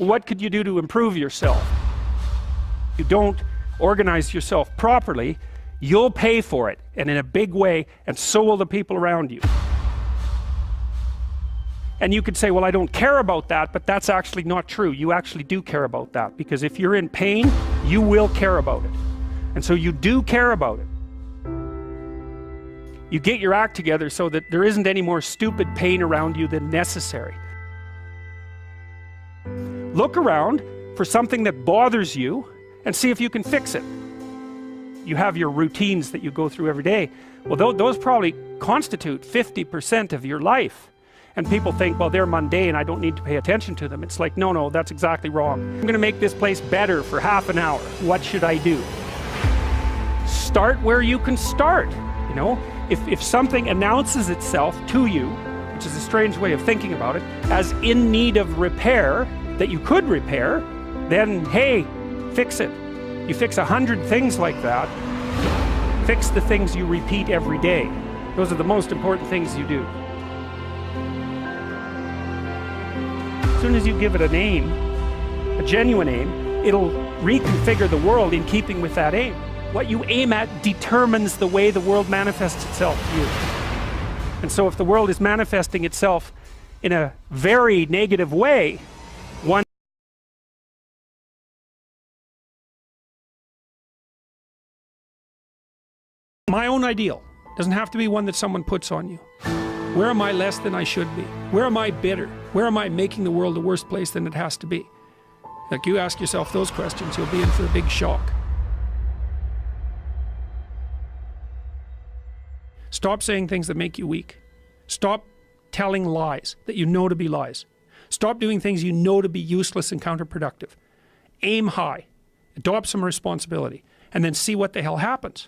What could you do to improve yourself? If you don't organize yourself properly, you'll pay for it, and in a big way, and so will the people around you. And you could say, well, I don't care about that, but that's actually not true. You actually do care about that, because if you're in pain, you will care about it. And so you do care about it. You get your act together so that there isn't any more stupid pain around you than necessary. Look around for something that bothers you and see if you can fix it. You have your routines that you go through every day. Well, those probably constitute 50% of your life. And people think, well, they're mundane, I don't need to pay attention to them. It's like, no, that's exactly wrong. I'm going to make this place better for half an hour. What should I do? Start where you can start. You know, if something announces itself to you, which is a strange way of thinking about it, as in need of repair, that you could repair, then hey, fix it. You fix 100 things like that. Fix the things you repeat every day. Those are the most important things you do. As soon as you give it a name, a genuine aim, it'll reconfigure the world in keeping with that aim. What you aim at determines the way the world manifests itself to you. And so if the world is manifesting itself in a very negative way, one my own ideal doesn't have to be one that someone puts on you. Where am I less than I should be? Where am I bitter? Where am I making the world a worse place than it has to be? Like, you ask yourself those questions, you'll be in for a big shock. Stop saying things that make you weak. Stop telling lies that you know to be lies. Stop doing things you know to be useless and counterproductive. Aim high, adopt some responsibility, and then see what the hell happens.